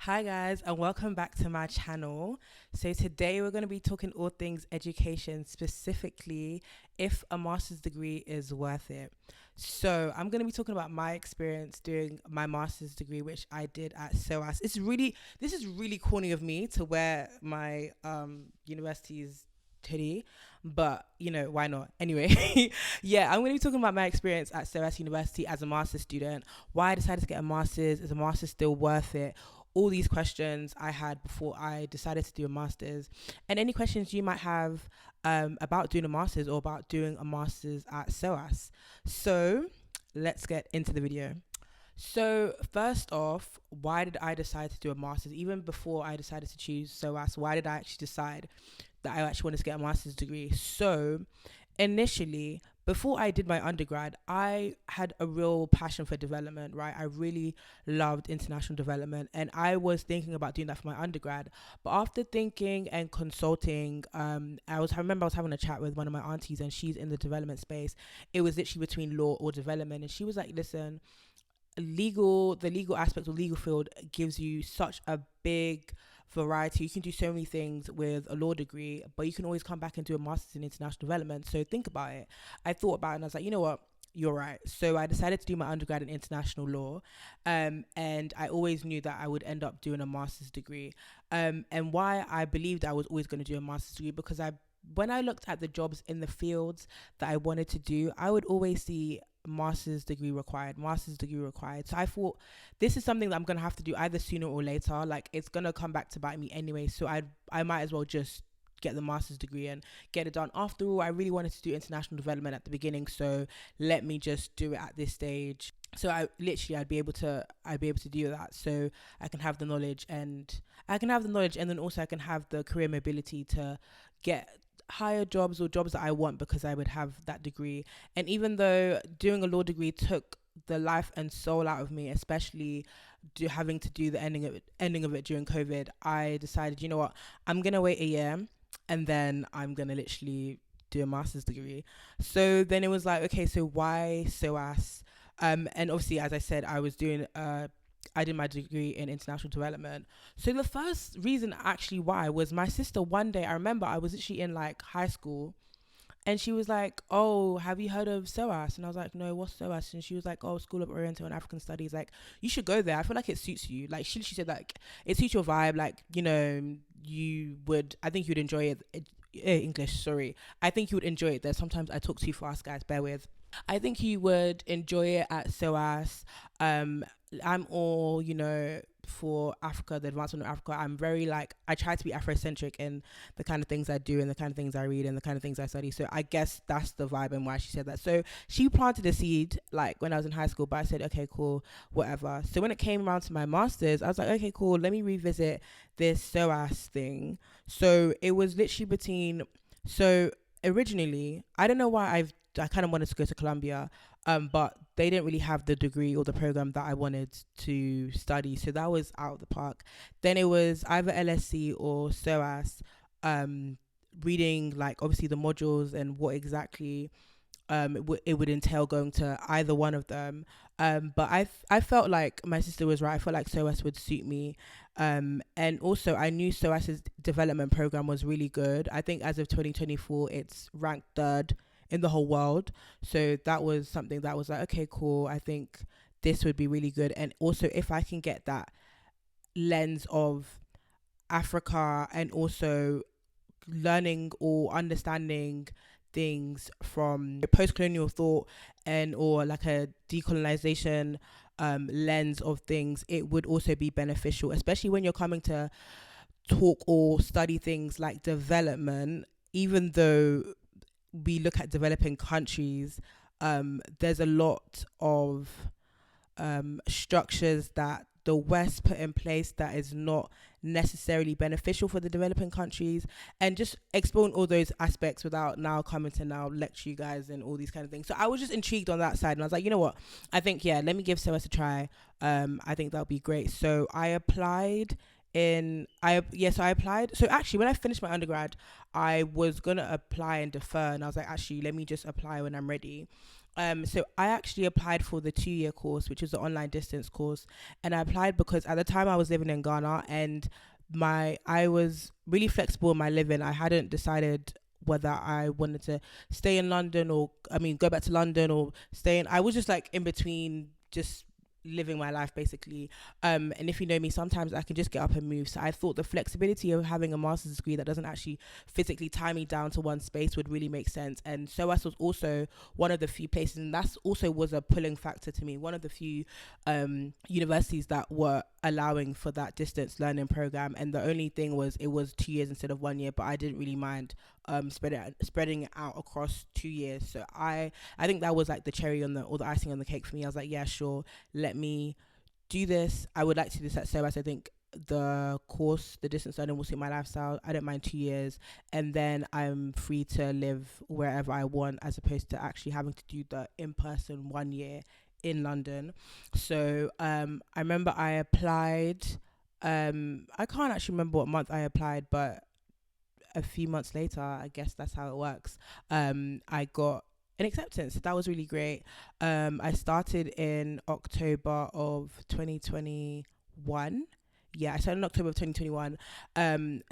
Hi guys, and welcome back to my channel. So today we're going to be talking all things education, specifically if a master's degree is worth it. So I'm going to be talking about my experience doing my master's degree, which I did at SOAS. This is really corny of me to wear my university's hoodie, but why not? Anyway, yeah, I'm going to be talking about my experience at SOAS University as a master's student. Why I decided to get a master's. Is a master's still worth it? All these questions I had before I decided to do a master's, and any questions you might have about doing a master's or about doing a master's at SOAS. So let's get into the video. So first off, why did I decide to do a master's? Even before I decided to choose SOAS, why did I actually decide that I actually wanted to get a master's degree? So initially, before I did my undergrad, I had a real passion for development, right? I really loved international development, and I was thinking about doing that for my undergrad. But after thinking and consulting, I remember I was having a chat with one of my aunties, and she's in the development space. It was literally between law or development, and she was like, "Listen, the legal aspect of legal field gives you such a big variety. You can do so many things with a law degree, but you can always come back and do a master's in international development. So think about it." I thought about it and I was like, you know what? You're right. So I decided to do my undergrad in international law, and I always knew that I would end up doing a master's degree. And why I believed I was always going to do a master's degree, because when I looked at the jobs in the fields that I wanted to do, I would always see master's degree required. So I thought, this is something that I'm gonna have to do either sooner or later. Like, it's gonna come back to bite me anyway. So I might as well just get the master's degree and get it done. After all, I really wanted to do international development at the beginning, so let me just do it at this stage. So I'd be able to do that, so I can have the knowledge, and then also I can have the career mobility to get higher jobs or jobs that I want, because I would have that degree. And even though doing a law degree took the life and soul out of me, especially having to do the ending of it during COVID, I decided, you know what, I'm gonna wait a year, and then I'm gonna literally do a master's degree. So then it was like, okay, so why SOAS? And obviously, as I said, I did my degree in international development. So the first reason actually why was my sister. One day, I remember I was actually in like high school, and she was like, "Oh, have you heard of SOAS?" And I was like, "No, what's SOAS?" And she was like, "Oh, School of Oriental and African Studies. Like, you should go there. I feel like it suits you. Like, she said, like, it suits your vibe. Like, I think you'd enjoy English, sorry. I think you would enjoy it there. Sometimes I talk too fast, guys. Bear with. I think you would enjoy it at SOAS. Um, I'm all, for Africa, the advancement of Africa. I'm very like, I try to be Afrocentric in the kind of things I do and the kind of things I read and the kind of things I study. So I guess that's the vibe and why she said that. So she planted a seed like when I was in high school, but I said, okay, cool, whatever. So when it came around to my master's, I was like, okay, cool, let me revisit this SOAS thing. So it was literally so originally, I don't know why I kind of wanted to go to Columbia, but they didn't really have the degree or the program that I wanted to study, so that was out of the park. Then it was either LSC or SOAS, reading like obviously the modules and what exactly it would entail going to either one of them. But I felt like my sister was right. I felt like SOAS would suit me. And also I knew SOAS's development program was really good. I think as of 2024, it's ranked third in the whole world. So that was something that was like, okay, cool. I think this would be really good. And also, if I can get that lens of Africa and also learning or understanding things from post-colonial thought and or like a decolonization lens of things, it would also be beneficial, especially when you're coming to talk or study things like development. Even though we look at developing countries, there's a lot of structures that the West put in place that is not necessarily beneficial for the developing countries, and just exploring all those aspects without now coming to now lecture you guys and all these kind of things. So I was just intrigued on that side, and I was like, you know what? I think, yeah, let me give SOAS a try. I think that'll be great. So I applied so I applied. So actually, when I finished my undergrad, I was gonna apply and defer, and I was like, actually, let me just apply when I'm ready. So I actually applied for the 2 year course, which is the online distance course, and I applied because at the time I was living in Ghana, and I was really flexible in my living. I hadn't decided whether I wanted to stay in London, or I mean go back to London, or stay in. I was just like in between, just living my life basically. And if you know me, sometimes I can just get up and move. So I thought the flexibility of having a master's degree that doesn't actually physically tie me down to one space would really make sense. And SOAS was also one of the few places, and that's also was a pulling factor to me, one of the few universities that were allowing for that distance learning program. And the only thing was it was 2 years instead of 1 year, but I didn't really mind spreading it out across 2 years. So I think that was like the cherry on the, or the icing on the cake for me. I was like, yeah, sure, let me do this. I would like to do this at SOAS. I think the course, the distance learning will suit my lifestyle. I don't mind 2 years, and then I'm free to live wherever I want, as opposed to actually having to do the in-person 1 year in London. So I remember I applied. I can't actually remember what month I applied, but a few months later, I guess that's how it works. I got an acceptance. That was really great. I started in October of 2021. Yeah, I started in October of 2021.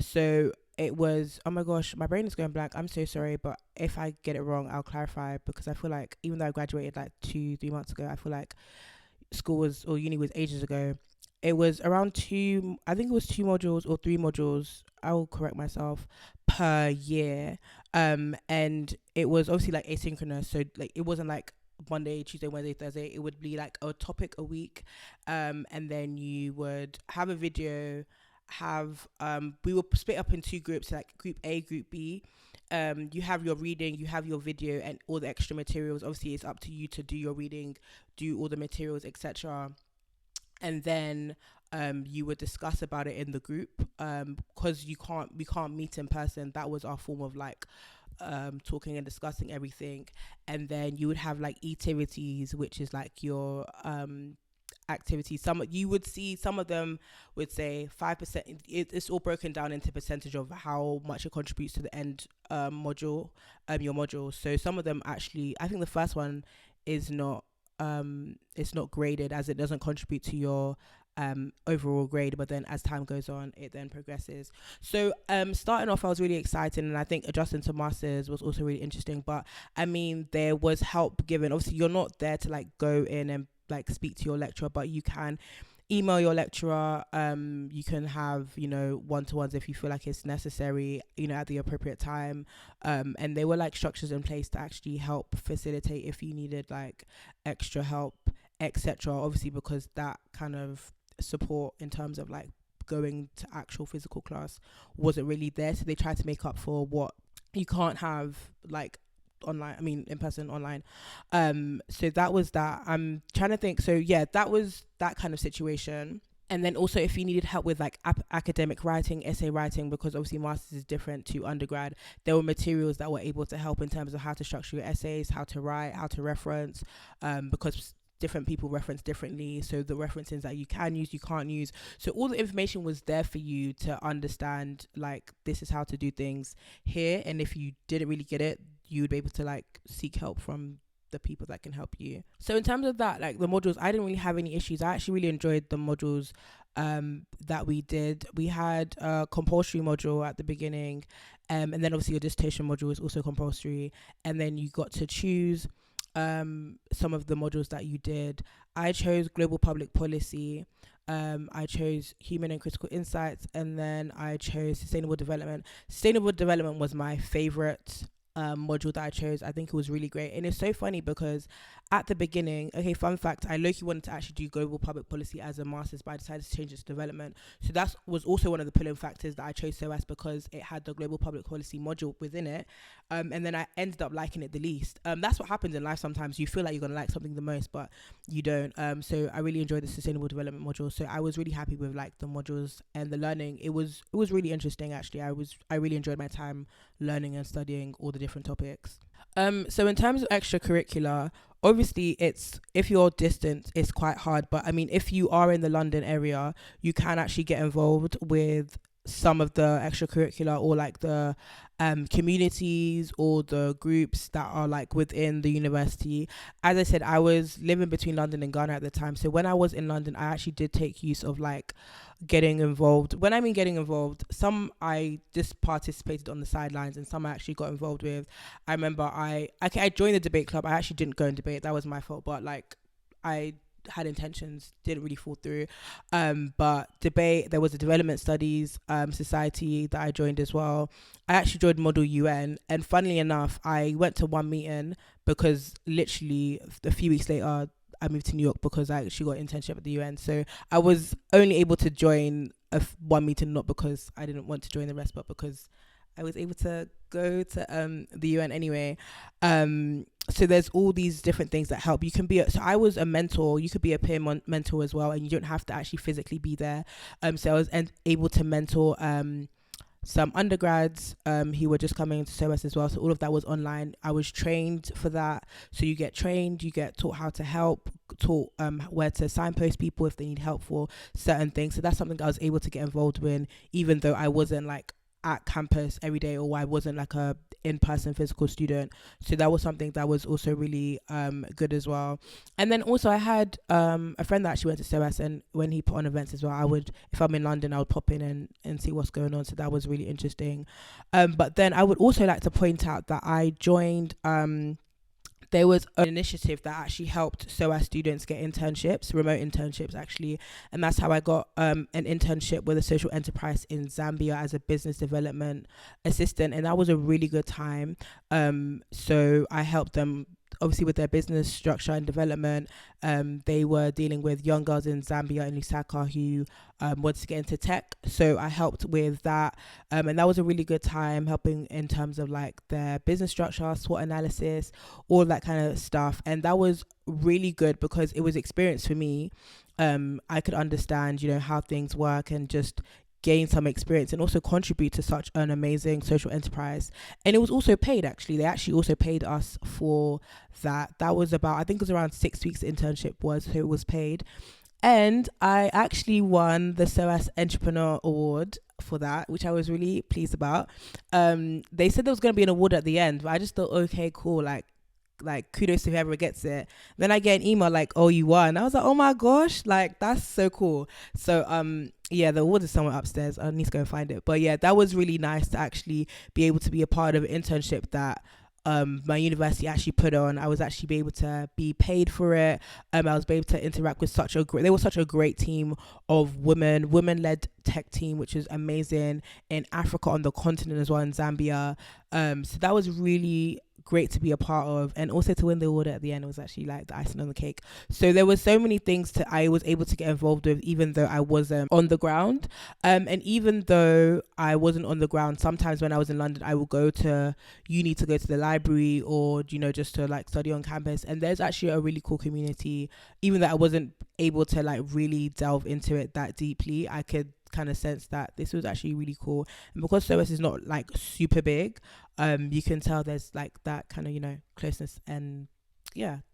So it was, oh my gosh, my brain is going blank. I'm so sorry, but if I get it wrong, I'll clarify, because I feel like even though I graduated like 2-3 months ago, I feel like school was, or uni was ages ago. It was around two, I think it was 2 modules or 3 modules. I will correct myself, per year. And it was obviously like asynchronous. So like it wasn't like Monday, Tuesday, Wednesday, Thursday. It would be like a topic a week. And then you would have a video, we were split up in two groups, like group A, group B. You have your reading, you have your video, and all the extra materials. Obviously it's up to you to do your reading, do all the materials, etc. And then you would discuss about it in the group, because we can't meet in person. That was our form of like talking and discussing everything. And then you would have like activities, which is like your activities. Some you would see, some of them would say 5%. It's all broken down into percentage of how much it contributes to the end module, your module. So some of them actually, I think the first one is not, it's not graded, as it doesn't contribute to your overall grade, but then as time goes on it then progresses. So starting off I was really excited, and I think adjusting to masters was also really interesting. But I mean, there was help given. Obviously you're not there to like go in and like speak to your lecturer, but you can email your lecturer. You can have, you know, one-to-ones if you feel like it's necessary, you know, at the appropriate time. And there were like structures in place to actually help facilitate if you needed like extra help, etc. Obviously, because that kind of support in terms of like going to actual physical class wasn't really there, so they tried to make up for what you can't have like online, I mean in person, online. So that was that. I'm trying to think. So yeah, that was that kind of situation. And then also if you needed help with like academic writing, essay writing, because obviously masters is different to undergrad, there were materials that were able to help in terms of how to structure your essays, how to write, how to reference, because different people reference differently. So the references that you can use, you can't use. So all the information was there for you to understand, like, this is how to do things here. And if you didn't really get it, you would be able to like seek help from the people that can help you. So in terms of that, like the modules, I didn't really have any issues. I actually really enjoyed the modules that we did. We had a compulsory module at the beginning, and then obviously your dissertation module is also compulsory, and then you got to choose some of the modules that you did. I chose global public policy, I chose human and critical insights, and then I chose sustainable development. Sustainable development was my favorite module that I chose. I think it was really great. And it's so funny because at the beginning, okay, fun fact, I low-key wanted to actually do global public policy as a master's, but I decided to change it to development. So that was also one of the pulling factors that I chose SOAS, because it had the global public policy module within it. And then I ended up liking it the least. That's what happens in life sometimes. You feel like you're going to like something the most, but you don't. So I really enjoyed the sustainable development module. So I was really happy with like the modules and the learning. It was really interesting actually. I really enjoyed my time learning and studying all the different topics. So in terms of extracurricular, obviously it's, if you're distant, it's quite hard. But I mean, if you are in the London area, you can actually get involved with some of the extracurricular or like the communities or the groups that are like within the university. As I said, I was living between London and Ghana at the time, so when I was in London I actually did take use of like getting involved. When I mean getting involved, some I just participated on the sidelines and some I actually got involved with. I remember I joined the debate club. I actually didn't go and debate, that was my fault, but like I had intentions, didn't really fall through. But debate, there was a development studies society that I joined as well. I actually joined Model UN, and funnily enough I went to one meeting because literally a few weeks later I moved to New York because I actually got an internship at the UN. So I was only able to join one meeting, not because I didn't want to join the rest, but because I was able to go to the UN anyway. So there's all these different things that help. You can be so I was a mentor. You could be a peer mentor as well, and you don't have to actually physically be there. So I was able to mentor some undergrads who were just coming into SOAS as well. So all of that was online. I was trained for that. So you get trained, you get taught how to help, taught where to signpost people if they need help for certain things. So that's something I was able to get involved with, even though I wasn't like at campus every day, or I wasn't like a in-person physical student. So that was something that was also really good as well. And then also I had a friend that actually went to SOAS, and when he put on events as well, I would, if I'm in London, I would pop in and see what's going on. So that was really interesting. But then I would also like to point out that I joined there was an initiative that actually helped SOAS students get internships, remote internships actually. And that's how I got an internship with a social enterprise in Zambia as a business development assistant. And that was a really good time. So I helped them obviously with their business structure and development. They were dealing with young girls in Zambia and Lusaka who wanted to get into tech. So I helped with that. And that was a really good time, helping in terms of like their business structure, SWOT analysis, all that kind of stuff. And that was really good because it was experience for me. I could understand, how things work and just gain some experience and also contribute to such an amazing social enterprise. And it was also paid, actually. They actually also paid us for that. That was about, I think it was around 6 weeks internship was, so it was paid. And I actually won the SOAS Entrepreneur Award for that, which I was really pleased about. They said there was going to be an award at the end, but I just thought, okay, cool, like kudos to whoever gets it. Then I get an email like, oh, you won. I was like, oh my gosh, like that's so cool. So yeah, the award is somewhere upstairs. I need to go and find it. But yeah, that was really nice to actually be able to be a part of an internship that my university actually put on. I was actually be able to be paid for it. I was able to interact with they were such a great team of women-led tech team, which is amazing in Africa, on the continent as well, in Zambia. So that was really great to be a part of, and also to win the award at the end was actually like the icing on the cake. So there were so many things I was able to get involved with, even though I wasn't on the ground. And even though I wasn't on the ground, sometimes when I was in London, I would go to uni to go to the library, or just to like study on campus. And there's actually a really cool community. Even though I wasn't able to like really delve into it that deeply, I could kind of sense that this was actually really cool. And because SOAS is not like super big, you can tell there's like that kind of closeness and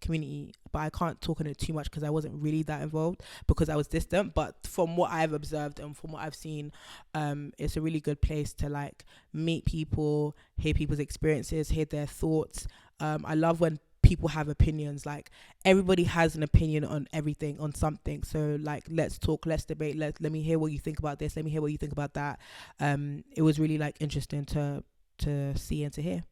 community. But I can't talk on it too much because I wasn't really that involved because I was distant. But from what I've observed and from what I've seen, it's a really good place to like meet people, hear people's experiences, hear their thoughts. I love when people have opinions. Like everybody has an opinion on everything, on something. So like, let's talk, let's debate, let me hear what you think about this, let me hear what you think about that. It was really like interesting to see and to hear.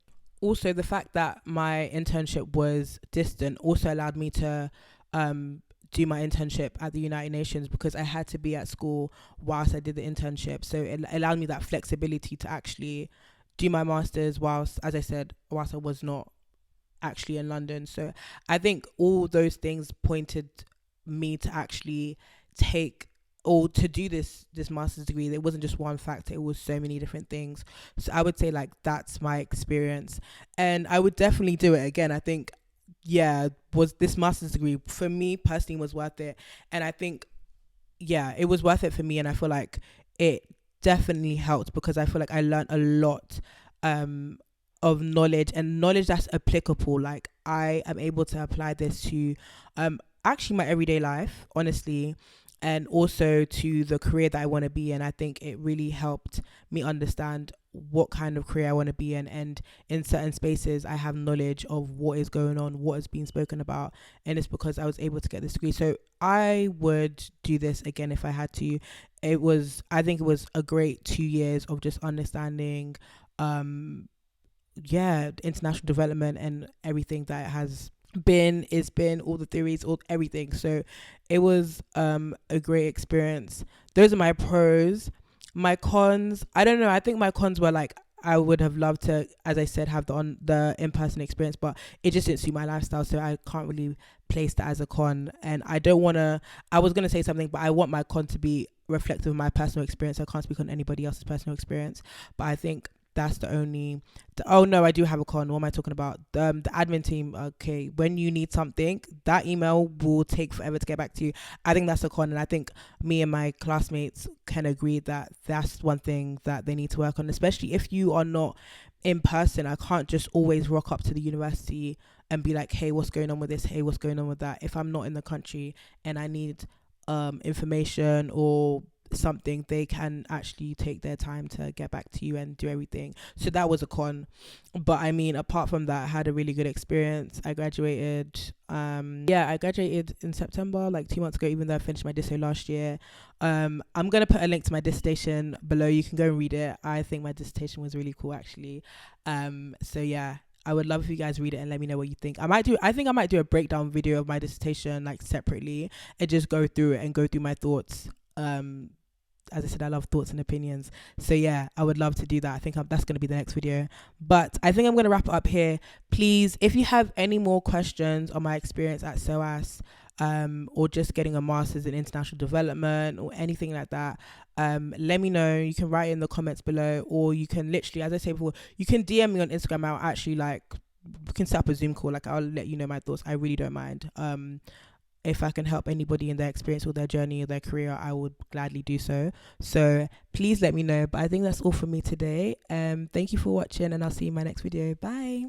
Also, the fact that my internship was distant also allowed me to do my internship at the United Nations, because I had to be at school whilst I did the internship. So it allowed me that flexibility to actually do my master's whilst I was not actually in London. So I think all those things pointed me to actually take or to do this master's degree. It wasn't just one factor, it was so many different things. So I would say like that's my experience, and I would definitely do it again. I think was this master's degree for me personally was worth it, and I think it was worth it for me, and I feel like it definitely helped because I feel like I learned a lot of knowledge that's applicable. Like I am able to apply this to actually my everyday life, honestly. and also to the career that I want to be in. I think it really helped me understand what kind of career I want to be in, and in certain spaces I have knowledge of what is going on, what is being spoken about, and it's because I was able to get this degree. So I would do this again if I had to. I think it was a great 2 years of just understanding international development and everything that has been all the theories, all everything. So it was a great experience. Those are my pros. My cons, I don't know, I think my cons were like, I would have loved to, as I said, have the in-person experience, but it just didn't suit my lifestyle, so I can't really place that as a con. And I don't want to, I was going to say something, but I want my con to be reflective of my personal experience. I can't speak on anybody else's personal experience, but I think that's the only oh no, I do have a con. What am I talking about? The admin team. Okay, when you need something, that email will take forever to get back to you. I think that's a con, and I think me and my classmates can agree that that's one thing that they need to work on, especially if you are not in person. I can't just always rock up to the university and be like, hey, what's going on with this? Hey, what's going on with that? If I'm not in the country and I need information or something, they can actually take their time to get back to you and do everything. So that was a con, but I mean, apart from that, I had a really good experience. I graduated I graduated in September, like 2 months ago, even though I finished my disso last year. I'm gonna put a link to my dissertation below. You can go and read it. I think my dissertation was really cool, actually. So yeah, I would love if you guys read it and let me know what you think. I think I might do a breakdown video of my dissertation, like separately, and just go through it and go through my thoughts. As I said, I love thoughts and opinions. So yeah, I would love to do that. I think that's going to be the next video. But I think I'm going to wrap it up here. Please, if you have any more questions on my experience at SOAS, or just getting a master's in international development or anything like that, let me know. You can write in the comments below, or you can literally, as I said before, you can DM me on Instagram. I'll actually we can set up a Zoom call. Like, I'll let you know my thoughts. I really don't mind. If I can help anybody in their experience or their journey or their career, I would gladly do so. So please let me know. But I think that's all for me today. Thank you for watching, and I'll see you in my next video. Bye.